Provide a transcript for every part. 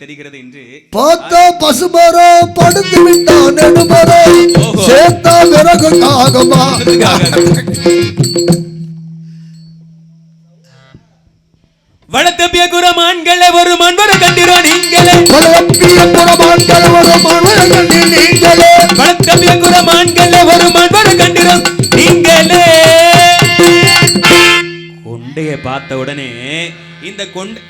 தெரிகிறது என்று பார்த்தா பசுமரம் படுத்து விட்டான் நெடுமரம் சேர்த்தா விறகுக்காகமா வளத்தப்பிய குரமான்களை ஒரு மண்வரை கண்டிரோ நீங்களே வளத்தப்பிய குரமான்களை ஒரு மண்வரை கண்டி நீங்களே வளத்தப்பிய குரமான்களை ஒரு மண்வரை கண்டிரோ நீங்களே. கொண்டைய பார்த்த உடனே இந்த கொண்டை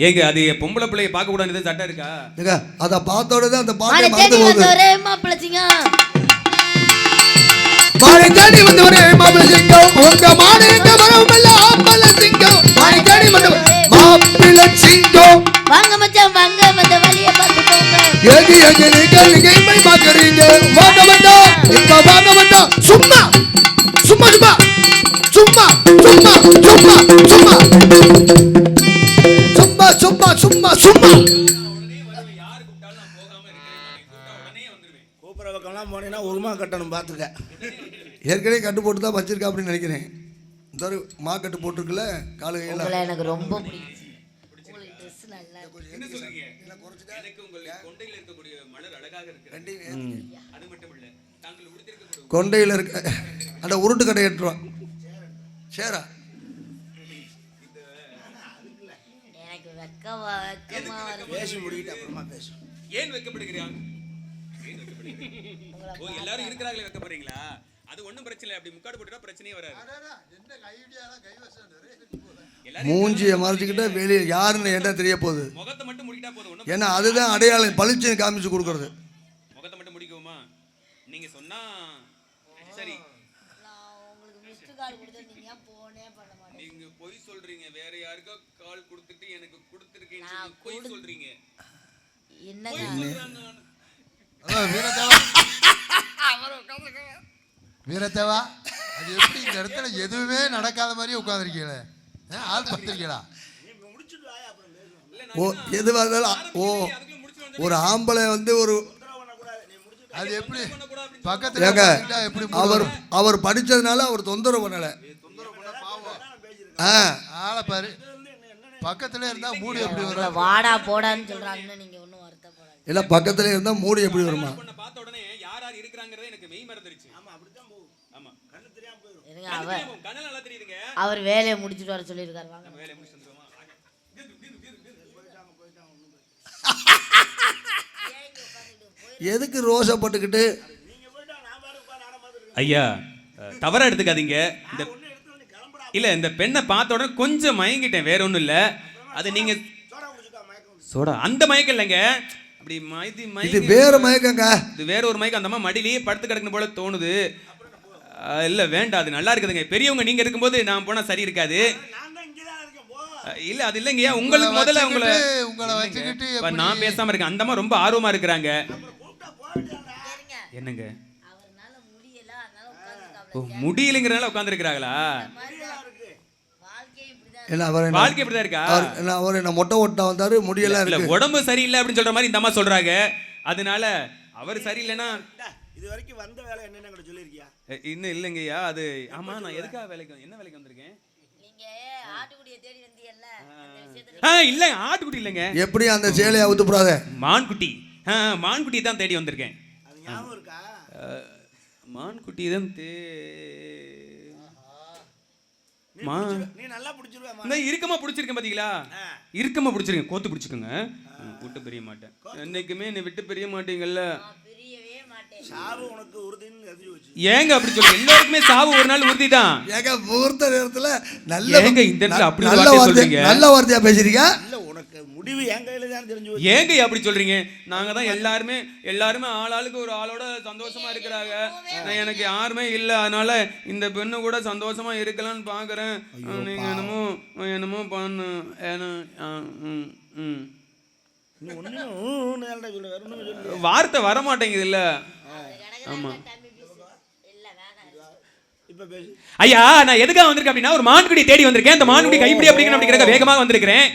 ஏங்க அது பொம்பளை பிள்ளைய பார்க்க கூடாது சட்டம் இருக்கா? அத பார்த்த உடனே அந்த பாட்டை மறந்து போகுது. மாணிக்காடி வந்து ஒரே மாப்பிள சிங்கம் உங்க மாணிக்க மரம் இல்ல ஆம்பள சிங்கம் மாணிக்காடி வந்து மாப்பிள சிங்கம் வாங்க மச்சான் வாங்க மத்த வலிய பாத்து போங்க ஏகி ஏகி நீங்க இமை பாக்குறீங்க வாங்க மச்சான் இப்ப வாங்க மச்சான் சும்மா சும்மா சும்மா சும்மா சும்மா சும்மா சும்மா சும்மா சும்மா சும்மா கூப்பிடவக்கெல்லாம் போனீங்கன்னா உருமா கட்டணும் பார்த்துக்க. ஏற்கனவே கட்டு போட்டு தான் வச்சிருக்கா அப்படின்னு நினைக்கிறேன். இந்த ஒரு மா கட்டு போட்டிருக்குல்ல காலு கையில எனக்கு ரொம்ப பிடிக்கும். கொண்டையில் இருக்க அந்த உருட்டு கடை ஏற்றுவான் சேரா. எனக்கு வெக்கமா பேசி முடிக்கிட்டு அப்புறமா பேசு. ஏன் வெக்கப்படுகிறீங்க? எல்லாரும் இருக்கிறாங்களே வெக்கப்படுறீங்களா? அது ஒண்ணும் பிரச்சனை இல்லை. அப்படி முக்காடு போட்டுட்டா பிரச்சனையே வராது. மூஞ்சியை மறைச்சிக்கிட்ட வெளியே யாருன்னு என்ன தெரிய போகுது? முகத்தை மட்டும் முடிக்கிட்டா போதும். ஏன்னா அதுதான் அடையாளம் பளிச்சு காமிச்சு கொடுக்கறது. முகத்தை மட்டும் முடிக்குமா நீங்க சொன்னா சரி. உங்களுக்கு மிஸ்டு கால் கொடுத்தீங்க போனே பண்ண மாட்டேன். நீங்க பொய் சொல்றீங்க. வேற யாருக்கோ கால் கொடுத்துட்டு எனக்கு கொடுத்துருக்கேன்னு சொல்லி பொய் சொல்றீங்க. என்னங்க வீரத்தேவா அது எப்படி இந்த இடத்துல எதுவுமே நடக்காத மாதிரியே உட்காந்துருக்கீங்களே? ஆள் பார்த்துருக்கீங்களா? ஓ எதுவாக இருந்தாலும் ஓ ஒரு ஆம்பளை வந்து ஒரு அது எப்படி பக்கத்துல எப்படி அவர் படிச்சதுனால அவர் தொந்தரவு பண்ணல. ஆளை பாரு பக்கத்துல இருந்தா மூடி எப்படி வரும்? வாடா போடான்னு சொல்றாங்கன்னு நீங்க ஒண்ணும் வருத்தப்படாதீங்க. இல்ல பக்கத்துல இருந்தா மூடி எப்படி வருமா? பார்த்த உடனே யார் யார் இருக்கறாங்கறதே எனக்கு மெய் மறந்துருச்சு. ஆமா அப்படிதான் போகும். ஆமா கண்ணு தெரியாம போயிடும். கண்ணு நல்லா தெரியுதுங்க. அவர் வேலையை முடிச்சிட்டு வர சொல்லி இருக்காரு. வாங்க வேலையை முடிச்சிட்டு வந்துருமா? எதுக்கு ரோசப்பட்டுக்கிட்டு? ஐயா தவறா எடுத்துக்காதீங்க. இல்ல இந்த பெண்ணை பார்த்த உடனே கொஞ்சம் மயங்கிட்டேன். வேற ஒண்ணும் இல்ல. அது நீங்க சோடா அந்த மயக்கம் இல்லைங்க. அப்படி இது வேற மயக்கங்க. இது வேற ஒரு மயக்கம். அந்த அம்மா மடியிலேயே படுத்து கிடக்கணும் போல தோணுது. இல்ல வேண்டாம் அது நல்லா இருக்குதுங்க. பெரியவங்க நீங்க இருக்கும்போது நான் போனா சரி இருக்காது. இல்ல அது இல்லைங்கய்யா. உங்களுக்கு முதல்ல உங்களை வச்சுக்கிட்டு நான் பேசாம இருக்கேன். அந்த அம்மா ரொம்ப ஆர்வமா இருக்கிறாங்க. என்னங்க முடியலைங்கிறனால உட்கார்ந்து இருக்கிறாங்களா? வாழ்க்கை இப்படிதான் இருக்கா? அவர் என்ன மொட்டை ஓட்டா வந்தாரு முடியெல்லாம் இருக்கு. உடம்பு சரியில்லை அப்படின்னு சொல்ற மாதிரி இந்த அம்மா சொல்றாங்க. அதனால அவர் சரியில்லைன்னா இது வரைக்கும் வந்த வேலை என்னன்னு கூட சொல்லிருக்கியா? இன்னும் இல்லைங்கய்யா. அது ஆமா நான் எதுக்காக வேலைக்கு என்ன வேலைக்கு வந்திருக்கேன்? நீங்க ஆட்டுக்குடியை தேடி வந்தீங்கல்ல அந்த விஷயத்துல இல்ல ஆட்டுக்குடி இல்லைங்க. எப்படி அந்த சேலையை அவுத்து போடாத மான்குட்டி. மான்குட்டி தான் தேடி வந்திருக்கேன். அது ஞாபகம் இருக்கா? மான்குட்டி தான் நீ நல்லா பிடிச்சிருவ. நான் இறுக்கமா பிடிச்சிருக்கேன் பாத்தீங்களா? இறுக்கமா பிடிச்சிருக்கேன். கோத்து பிடிச்சுக்கோங்க. விட்டு பிரிய மாட்டேன். என்னைக்குமே என்னை விட்டு பிரிய மாட்டீங்கல்ல. சாவு உனக்கு உறுதின்னு எழுதி வச்சு. ஏங்க அப்படி சொல்றீங்க? எல்லாருக்குமே சாவு ஒரு நாள் உறுதி தான். ஏங்க முகூர்த்த நேரத்துல நல்ல ஏங்க இந்த இடத்துல அப்படி வார்த்தை சொல்றீங்க? நல்ல வார்த்தையா பேசுறீங்க. இல்ல உனக்கு முடிவு என் கையில தான் தெரிஞ்சு போச்சு. ஏங்க அப்படி சொல்றீங்க? நாங்க தான் எல்லாருமே ஆளாளுக்கு ஒரு ஆளோட சந்தோஷமா இருக்கிறாங்க. எனக்கு யாருமே இல்ல. அதனால இந்த பெண்ணு கூட சந்தோஷமா இருக்கலாம்னு பாக்குறேன். நீங்க என்னமோ பண்ணு. வார்த்தை வர மாட்டேங்குது இல்ல. ஆமா ஐயா நான் எதுக்காக வந்திருக்கேன் அப்படின்னா ஒரு மான்குடி தேடி வந்திருக்கேன். அந்த மான்குடி கைப்பிடி அப்படிங்கிற வேகமாக வந்திருக்கிறேன்.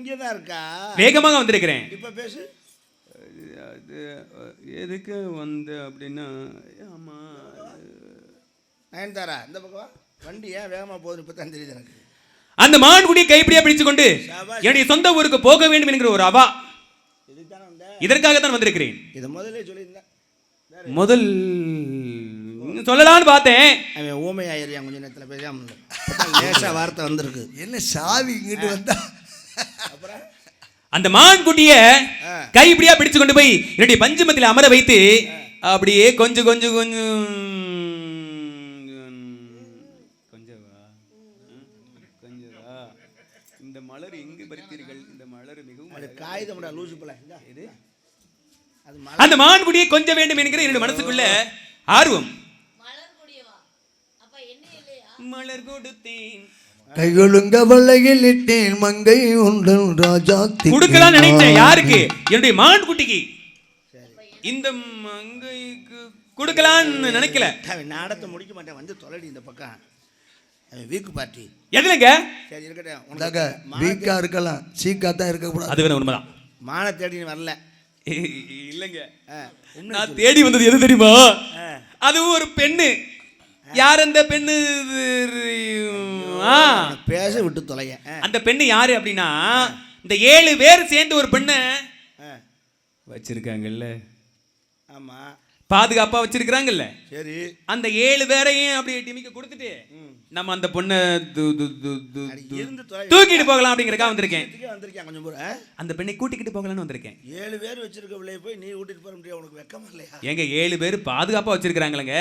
இங்கதான் இருக்கா? வேகமாக வந்திருக்கிறேன். இப்ப பேசு. அது எதுக்கு வந்த அப்படின்னா, ஆமா நயன்தாரா இந்த பக்கம் வா. வண்டி ஏன் வேகமா போகுது இப்பதான் தெரியுது எனக்கு. அந்த மான்குடியை கைப்பிடியா பிடிச்சு கொண்டு என்னுடைய சொந்த ஊருக்கு போக வேண்டும் என்கிற ஒரு அவா. இதுதானே வந்த? இதற்காக தான் வந்திருக்கிறேன். இதை முதல்ல சொல்லியிருந்தேன். முதல் சொல்லலாம்னு பார்த்தேன். அவன் ஊமை ஆயிடுறான் கொஞ்ச நேரத்தில் பேசாம. லேசா வார்த்தை வந்திருக்கு. என்ன சாவி இங்கிட்டு வந்தா? அப்புறம் அந்த மான்குட்டிய கைப்பிடியா பிடிச்சு கொண்டு போய் என்னுடைய பஞ்சமத்தில் அமர வைத்து அப்படியே கொஞ்சம் கொஞ்சம் கொஞ்சம் கொஞ்சவா இந்த மலர் எங்கு பறித்தீர்கள்? இந்த மலர் மிகவும் அது காகிதம்டா லூசு போல. இது அந்த மான்குடியை கொஞ்சம் வேண்டும் என்கிற என்னுடைய மனசுக்குள்ள ஆர்வம். மலர் கொடுத்தேன் கையொழுங்க வலையில் இட்டேன் மங்கை உண்டு ராஜா கொடுக்கலாம் நினைச்சேன். யாருக்கு? என்னுடைய மான்குட்டிக்கு. இந்த மங்கைக்கு கொடுக்கலான்னு நினைக்கல. அவன் நாடத்தை முடிக்க மாட்டேன். வந்து தொலைடி இந்த பக்கம். அவன் வீக்கு பார்ட்டி. எதுலங்க? சரி இருக்கட்டும். வீக்கா இருக்கலாம், சீக்கா தான் இருக்கக்கூடாது. அது வேற உண்மைதான். மான தேடி வரல. இல்லைங்க, நான் தேடி வந்தது எது தெரியுமா? அதுவும் ஒரு பெண்ணு. யார் அந்த பெண்ணு? பேச விட்டு தொலைய. அந்த பெண்ணு யாரு அப்படின்னா, இந்த 7 பேர் சேர்ந்து ஒரு பெண்ணை வச்சிருக்காங்கல்ல. ஆமா, பாதுகாப்பா வச்சிருக்காங்கல்ல. சரி, அந்த 7 பேரையும் அப்படியே டிமிக்க கொடுத்துட்டு நம்ம அந்த பொண்ணை தூக்கிட்டு போகலாம் அப்படிங்கறதுக்காக வந்திருக்கேன். கொஞ்சம் அந்த பெண்ணை கூட்டிக்கிட்டு போகலாம்னு வந்திருக்கேன். 7 பேர் வச்சிருக்க பிள்ளைய போய் நீ கூட்டிட்டு போற முடியாது. உனக்கு வெக்கமா இல்லையா? எங்க 7 பேர் பாதுகாப்பா வச்சிருக்காங்களங்க.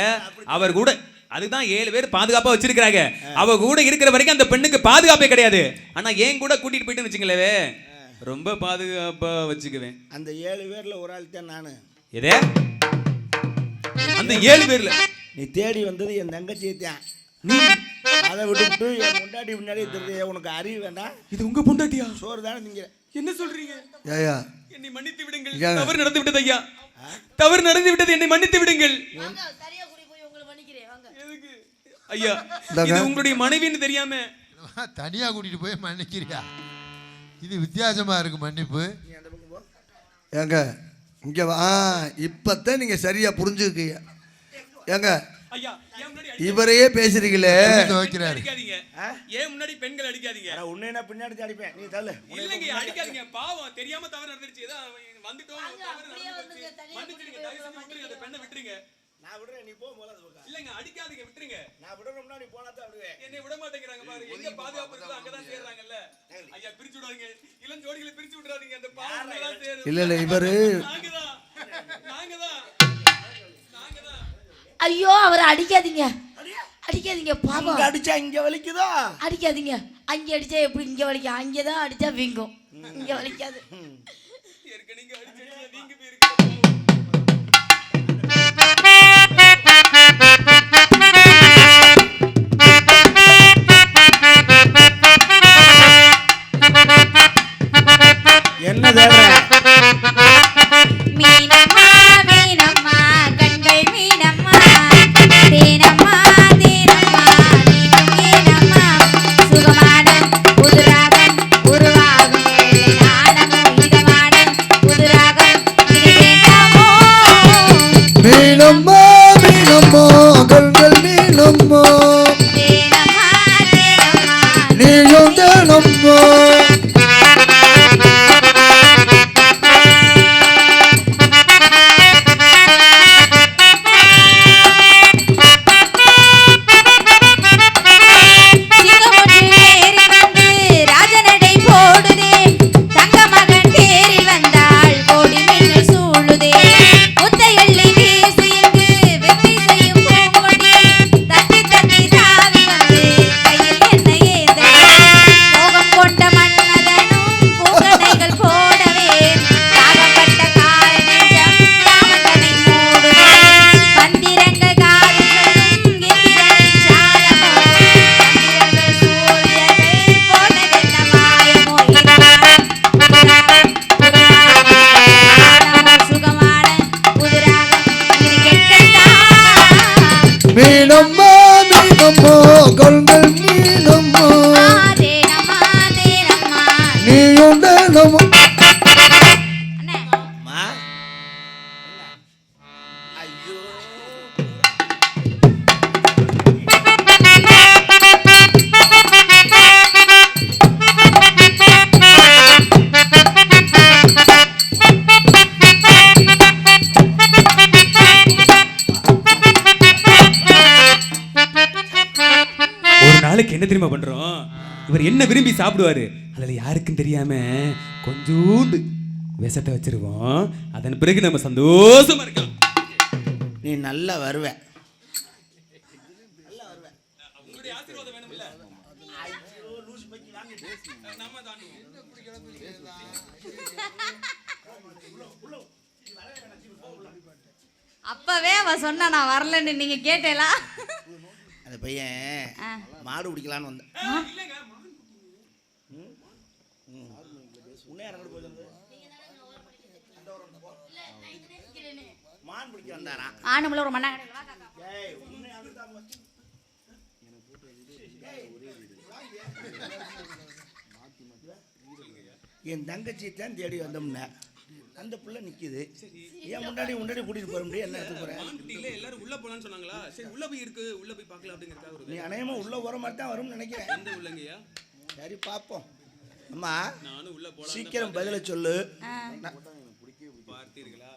அவர் கூட அதுதான் 7 பேர் பாதுகாப்பா வச்சிருக்காங்க. அவ கூட இருக்கிற வரைக்கும் அந்த பெண்ணுக்கு பாதுகாப்பே கிடையாது. ஆனா ஏன் கூட கூட்டிட்டு போயிட்டு வச்சுங்களே, ரொம்ப பாதுகாப்பா வச்சுக்குவேன். அந்த 7 பேர்ல ஒரு ஆள் தான் நானு. எதே? அந்த 7 பேர்ல நீ தேடி வந்தது என் தங்கச்சியை தான். நீ அதை விட்டுவிட்டு என் முன்னாடி முன்னாடியே தெரியுது. உனக்கு அறிவு வேண்டாம். இது உங்க பொண்டாட்டியா? சோறு தானே நீங்க. என்ன சொல்றீங்க? ஐயா, என்னை மன்னித்து விடுங்கள். தவறு நடந்து விட்டது ஐயா. தவறு நடந்து விட்டது. என்னை மன்னித்து விடுங்கள். ஐயா, இது உங்களுடைய மனைவின்னு தெரியாம தனியா கூட்டிட்டு போய் மன்னிக்கிறியா? இது வித்தியாசமா இருக்கு மன்னிப்பு. ஏங்க இங்க வா. இப்பதான் நீங்க சரியா புரிஞ்சுக்கீங்க. ஏங்க இவரையே பேசுறீங்களே. அடிக்காதீங்க. ஏன் முன்னாடி பெண்கள் அடிக்காதீங்க. உன்னை நான் பின்னாடி அடிப்பேன். நீ தள்ளு. இல்லங்க, அடிக்காதீங்க. பாவம், தெரியாம தவறு நடந்துருச்சு. ஏதோ வந்துட்டோம், தவறு நடந்துருச்சு. மன்னிச்சிடுங்க. தயவு செஞ்சு விட்டுருங்க. அந்த பெண்ணை விட்டுருங்க. நான் விடுறேன். நீ போ போல அது பக்கம். இல்லங்க, அடிக்காதீங்க, விட்டுருங்க. நான் விடணும்னா நீ போனா தான் விடுவேன். என்னை விட மாட்டேங்கறாங்க பாரு. எங்க பாதுகாப்பு இருக்கோ அங்க தான் சேருறாங்கல்ல. ஐயா, பிரிச்சு விடாதீங்க. இளம் ஜோடிகளை பிரிச்சு விட்டுறாதீங்க. அந்த பாவம் எல்லாம் சேரு. இல்ல இவரு நாங்கதான். ஐயோ, அவரை அடிக்காதீங்க. அடிக்காதீங்க பாவம். அடிச்சா இங்க வலிக்குதா? அடிக்காதீங்க. அங்க அடிச்சா எப்படி இங்க வலிக்கும்? அங்கதான் அடிச்சா வீங்கும். இங்க வலிக்காது. நீங்க அடிச்சீங்க, நீங்க போயிருக்கீங்க. என்ன தேவை? மீனம்மா மீனம்மா கண்கள் மீனம்மா தேனம்மா தேனம்மா மீனம்மா சுகமான புதுராகம் உருவாகும் நாடகம் இதமான புதுராகம் இது வேண்டாமோ? மீனம்மா மீனம்மா கண்கள் மீனம்மா தேனம்மா தேனம்மா நீயும் தேனம்மா. மீனம்மா மீனம்மா கண்கள் மீனம்மா தேனம்மா தேனம்மா நீயும் என்ன தெரியுமா பண்றோம், இவர் என்ன விரும்பி சாப்பிடுவாரு அதுல யாருக்கும் தெரியாம கொஞ்சோண்டு விஷத்தை வச்சிருவோம். அதன் பிறகு நம்ம சந்தோஷமா இருக்கலாம். நீ நல்லா வருவ. அப்பவே அவ சொன்னா நான் வரலன்னு நீங்க கேட்டேலா? அந்த பையன் மாடு பிடிக்கலான்னு வந்தேன். மான் பிடிக்க வந்தாரா? ஆணுமுள்ள ஒரு மண்ணா என் தங்கச்சி தான் தேடி வந்தோம்னா அந்த புள்ள நிக்குது. ஏன் முன்னாடி கூட்டிட்டு போற முடியும்? என்ன எடுத்து போறேன்? எல்லாரும் உள்ள போலான்னு சொன்னாங்களா? சரி உள்ள போய் இருக்கு, உள்ள போய் பார்க்கலாம் அப்படிங்கறதுக்காக. நீ அநேகமா உள்ள போற மாதிரி தான் வரும்னு நினைக்கிறேன். எந்த உள்ளங்கயா? சரி பாப்போம். அம்மா நானும் உள்ள போலாம். சீக்கிரம் பதில சொல்லு. பார்த்தீர்களா?